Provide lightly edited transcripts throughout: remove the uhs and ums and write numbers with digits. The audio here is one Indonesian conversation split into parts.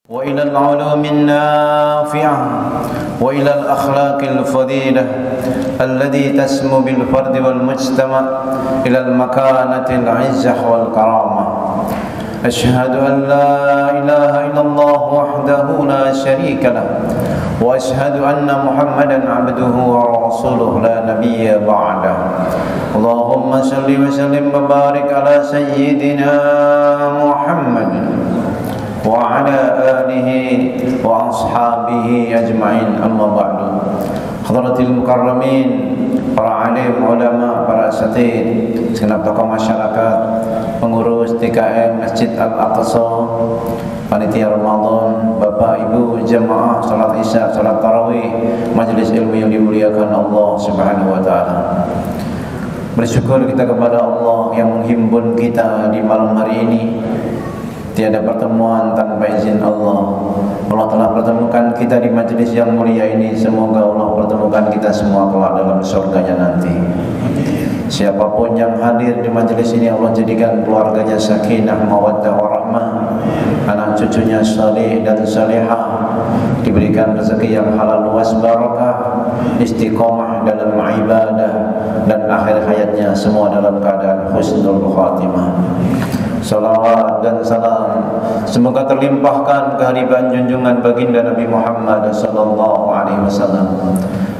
وإلى العلوم النافعة وإلى الأخلاق الفضيلة التي تسمو بالفرد والمجتمع إلى المكانة العزة والكرامة. أشهد أن لا إله إلا الله وحده لا شريك له وأشهد أن محمدا عبده ورسوله لا نبي بعده. اللهم صل وسلم وبارك على سيدنا محمد وعلى آله وأصحابه أجمعين. أما بعد. Hadratil mukarramin, para alim, ulama, para asatid, segenap tokoh masyarakat, pengurus TKM Masjid Al-Aqsa, panitia Ramadan, Bapak Ibu jemaah salat Isya, salat tarawih, majelis ilmu yang dimuliakan Allah Subhanahu wa taala. Bersyukur kita kepada Allah yang menghimpun kita di malam hari ini. Tiada pertemuan tanpa izin Allah. Allah telah pertemukan kita di majlis yang mulia ini. Semoga Allah pertemukan kita semua kelak dalam surganya nanti. Siapapun yang hadir di majlis ini, Allah jadikan keluarganya sakinah, mawaddah, warahmah, anak cucunya salih dan salihah, diberikan rezeki yang halal luas barakah, istiqomah dalam ibadah, dan akhir hayatnya semua dalam keadaan husnul khatimah. Salawat dan salam semoga terlimpahkan kehadiran junjungan baginda Nabi Muhammad sallallahu alaihi wasallam,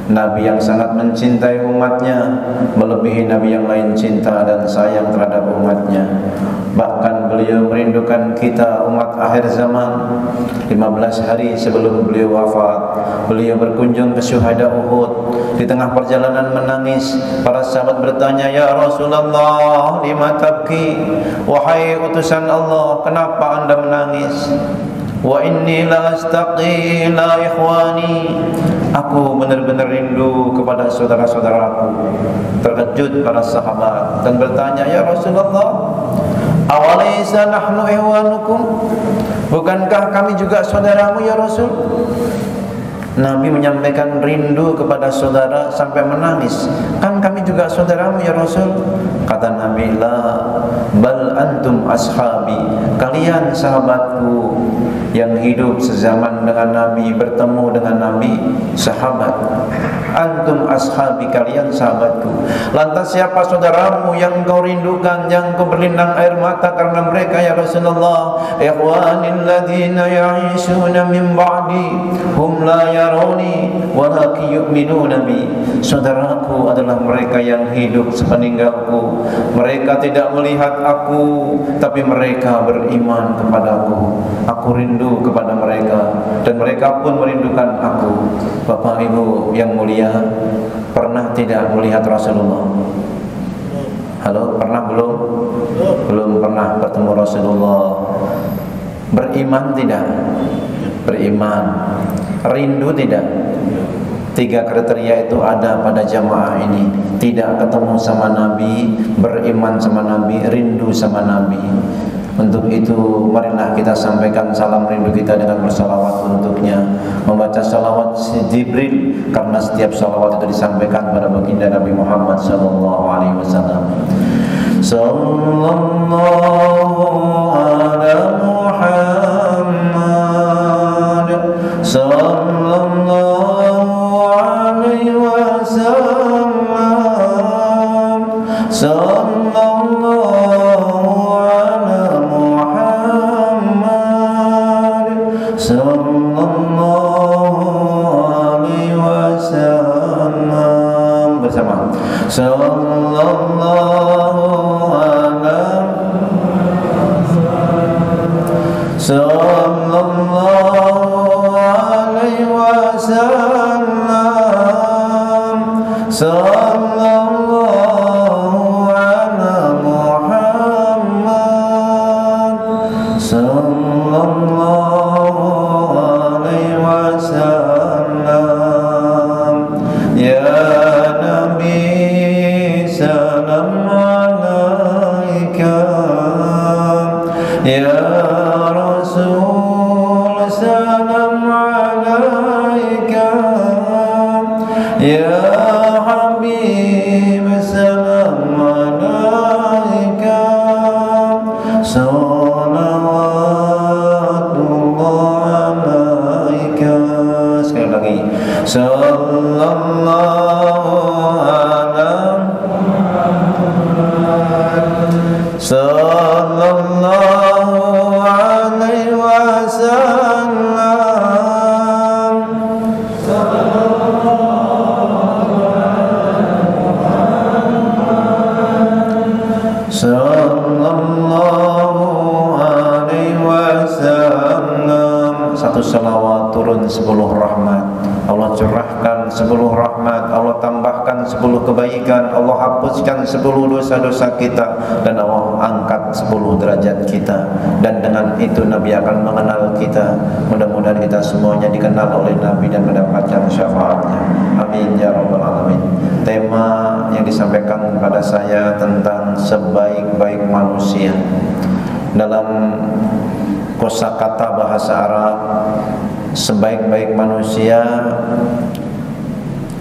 Nabi yang sangat mencintai umatnya, melebihi Nabi yang lain cinta dan sayang terhadap umatnya. Bahkan beliau merindukan kita umat akhir zaman. 15 hari sebelum beliau wafat, beliau berkunjung ke syuhada Uhud. Di tengah perjalanan menangis, para sahabat bertanya, "Ya Rasulullah, lima tabki?" Wahai utusan Allah, kenapa anda menangis? "Wa inni la astaqi la ikhwani." Aku benar-benar rindu kepada saudara-saudaraku. Terkejut para sahabat dan bertanya, "Ya Rasulullah, awalaysa nahnu ihwanukum?" Bukankah kami juga saudaramu ya Rasul? Nabi menyampaikan rindu kepada saudara sampai menangis. Kan kami juga saudaramu ya Rasul? Kata Nabi, "La bal antum ashabi." Kalian sahabatku yang hidup sezaman dengan Nabi, bertemu dengan Nabi, sahabat. Antum ashabi, kalian sahabatku. Lantas siapa saudaramu yang kau rindukan, yang kau berlinang air mata karena mereka ya Rasulullah? Ikhwanil ladzina ya'ishuna min ba'di hum la yarawni walakin yu'minuna bi. Saudaraku adalah mereka yang hidup sepeninggalku. Mereka tidak melihat aku, tapi mereka beriman kepadaku. Aku rindu kepada mereka dan mereka pun merindukan aku. Bapak Ibu yang mulia, pernah tidak melihat Rasulullah? Halo, pernah belum? Belum pernah bertemu Rasulullah. Beriman tidak? Beriman. Rindu tidak? 3 kriteria itu ada pada jamaah ini. Tidak ketemu sama Nabi, beriman sama Nabi, rindu sama Nabi. Untuk itu marilah kita sampaikan salam rindu kita dengan bersalawat untuknya, membaca salawat Jibril, karena setiap salawat itu disampaikan pada baginda Nabi Muhammad sallallahu alaihi wasallam. Sallallahu ala Muhammad sallallahu alaihi wasallam. Sallallahu bersama. Sallallahu alaihi wasallam. Sallallahu ala Muhammad sallallahu alaihi wasallam. Ya Nabi, salam alaika. Ya Rasul, salam alaika. Ya Habib, salam alaika. Salawatullah sallallahu alaihi wasallam. Sallallahu alaihi wasallam. Satu salawat turun 10 rahmat. Allah curahkan 10 rahmat, Allah tambahkan 10 kebaikan, Allah hapuskan 10 dosa-dosa kita, dan Allah angkat 10 derajat kita. Dan dengan itu Nabi akan mengenal kita. Mudah-mudahan kita semuanya dikenal oleh Nabi dan mendapatkan syafaatnya. Amin ya rabbal alamin. Tema yang disampaikan kepada saya tentang sebaik-baik manusia. Dalam kosakata bahasa Arab, sebaik-baik manusia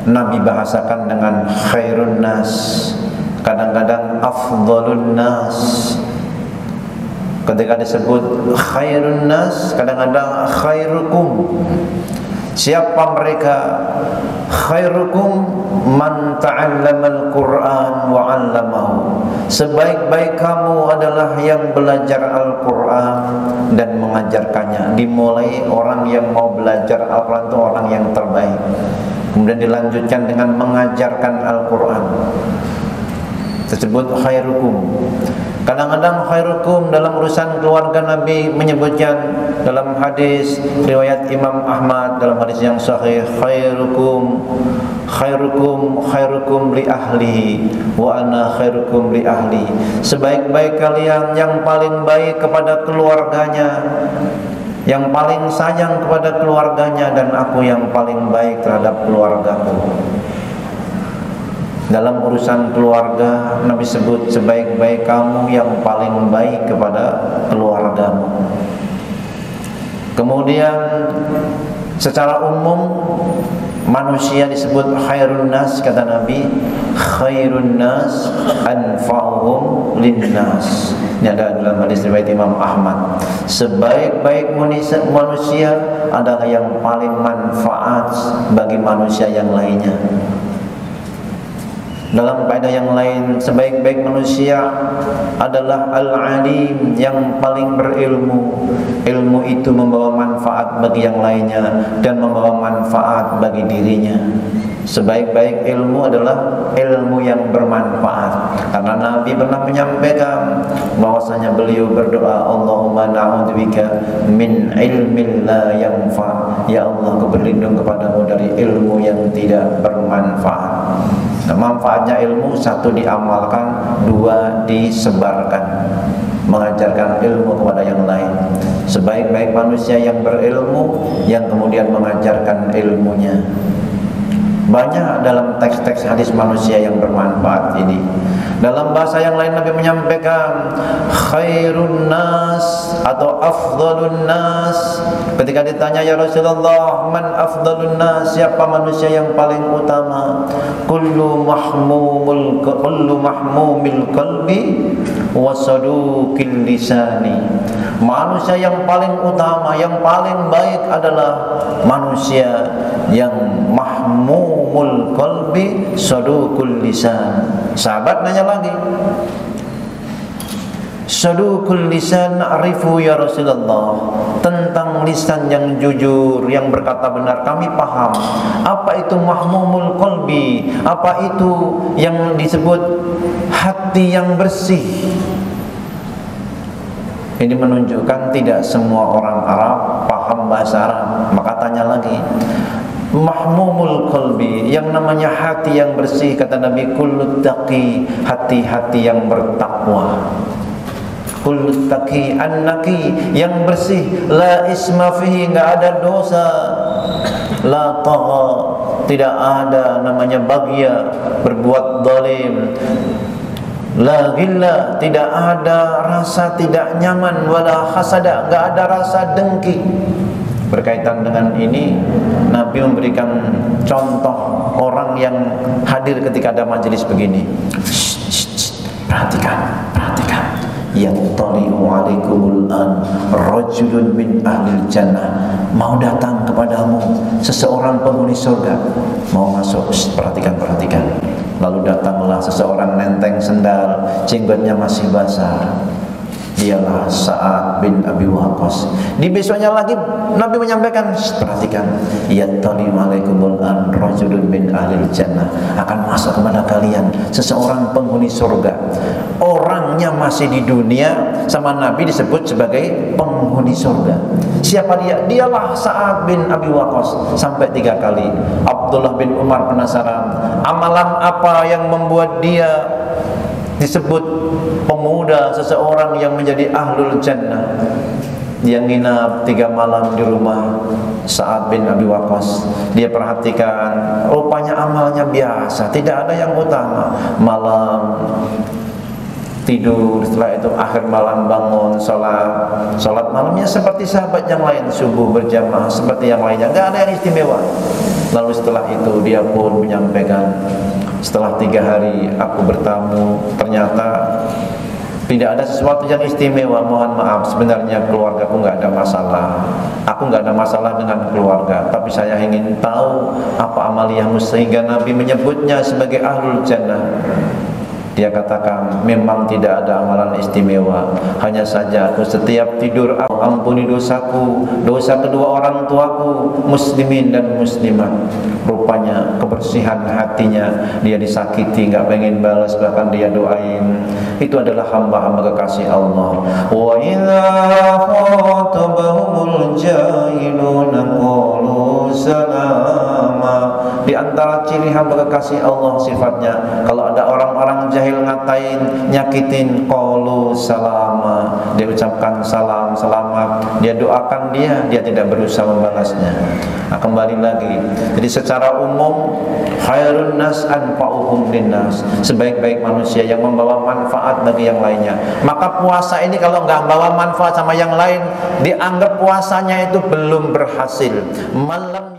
Nabi bahasakan dengan khairun nas, kadang-kadang afdhalun nas. Ketika disebut khairun nas, kadang-kadang khairukum. Siapa mereka? Khairukum man ta'allamal Qur'an wa 'allamahu. Sebaik-baik kamu adalah yang belajar Al-Qur'an dan mengajarkannya. Dimulai orang yang mau belajar Al-Qur'an itu orang yang terbaik. Kemudian dilanjutkan dengan mengajarkan Al-Qur'an. Tersebut khairukum. Kadang-kadang khairukum dalam urusan keluarga Nabi menyebutkan dalam hadis riwayat Imam Ahmad, dalam hadis yang sahih, khairukum li ahli wa ana khairukum li ahli. Sebaik-baik kalian yang paling baik kepada keluarganya, yang paling sayang kepada keluarganya, dan aku yang paling baik terhadap keluargaku. Dalam urusan keluarga, Nabi sebut sebaik-baik kamu yang paling baik kepada keluargamu. Kemudian secara umum manusia disebut khairun nas, kata Nabi, khairun nas anfa'uhum linnas. Ini ada dalam hadis riwayat Imam Ahmad. Sebaik-baik manusia adalah yang paling manfaat bagi manusia yang lainnya. Dalam kaidah yang lain, sebaik-baik manusia adalah al-alim, yang paling berilmu. Ilmu itu membawa manfaat bagi yang lainnya dan membawa manfaat bagi dirinya. Sebaik-baik ilmu adalah ilmu yang bermanfaat. Karena Nabi pernah menyampaikan bahwasanya beliau berdoa, Allahumma na'udzubika min ilmin la yanfa. Ya Allah, aku berlindung kepadamu dari ilmu yang tidak bermanfaat. Nah, manfaatnya ilmu, satu diamalkan, dua disebarkan, mengajarkan ilmu kepada yang lain. Sebaik-baik manusia yang berilmu, yang kemudian mengajarkan ilmunya. Banyak dalam teks-teks hadis manusia yang bermanfaat ini. Dalam bahasa yang lain Nabi menyampaikan khairun nas atau afdhalun nas. Ketika ditanya, ya Rasulullah, man afdhalun nas, siapa manusia yang paling utama? Kullu mahmumil qalbi wa saduqil lisani. Manusia yang paling utama, yang paling baik adalah manusia yang mahmumul qalbi saduqul lisan. Sahabat nanya lagi, saduqul lisan na'rifu ya Rasulullah. Tentang lisan yang jujur, yang berkata benar, kami paham. Apa itu mahmumul qalbi? Apa itu yang disebut hati yang bersih? Ini menunjukkan tidak semua orang Arab paham bahasa Arab. Maka tanya lagi, mahmumul qalbi, yang namanya hati yang bersih, kata Nabi, kullut taqi, hati-hati yang bertakwa. Kullut taqi annaki, yang bersih, la isma fihi, enggak ada dosa, la tagha, tidak ada namanya bagya, berbuat zalim, la ghilla, tidak ada rasa tidak nyaman, wala hasada, enggak ada rasa dengki. Berkaitan dengan ini, Nabi memberikan contoh orang yang hadir ketika ada majelis begini. Perhatikan. Yattali'u 'alaikumul an rajulun min ahlil jannah. Mau datang kepadamu seseorang penghuni surga, mau masuk. Perhatikan. Lalu datanglah seseorang nenteng sendal, jenggotnya masih basah. dialah Sa'ad bin Abi Waqqas. Di besoknya lagi Nabi menyampaikan, perhatikan, yattali'u alaikumul an rajulun min ahlil jannah, akan masuk kepada kalian seseorang penghuni surga. Orangnya masih di dunia, sama Nabi disebut sebagai penghuni surga. Siapa dia? Dialah Sa'ad bin Abi Waqqas. Sampai 3 kali. Abdullah bin Umar penasaran, amalan apa yang membuat dia disebut pemuda, seseorang yang menjadi ahlul jannah? Dia nginap 3 malam di rumah Sa'ad bin Abi Waqqas. Dia perhatikan, rupanya amalnya biasa, tidak ada yang utama. Malam tidur, setelah itu akhir malam bangun sholat malamnya seperti sahabat yang lain, subuh berjamaah seperti yang lainnya, nggak ada yang istimewa. Lalu setelah itu dia pun menyampaikan, setelah 3 hari aku bertamu, ternyata tidak ada sesuatu yang istimewa. Mohon maaf, sebenarnya keluarga aku nggak ada masalah. Aku nggak ada masalah dengan keluarga, tapi saya ingin tahu apa amaliyahmu sehingga Nabi menyebutnya sebagai ahlul jannah. Dia katakan, memang tidak ada amalan istimewa, hanya saja aku setiap tidur aku ampuni dosaku, dosa kedua orang tuaku, muslimin dan muslimat. Rupanya kebersihan hatinya, dia disakiti, nggak pengen balas, bahkan dia doain. Itu adalah hamba-hamba kekasih Allah. Wa idza khatabahumul jahiluna qalu salama. Di antara ciri hamba kekasih Allah sifatnya, kalau ada orang-orang jahil ngatain, nyakitin, qalu salama, dia ucapkan salam, selamat, dia doakan dia tidak berusaha membalasnya. Nah, kembali lagi, jadi secara umum khairun nas anfa'uhum linnas, sebaik-baik manusia yang membawa manfaat bagi yang lainnya. Maka puasa ini kalau nggak membawa manfaat sama yang lain, dianggap puasanya itu belum berhasil. Malam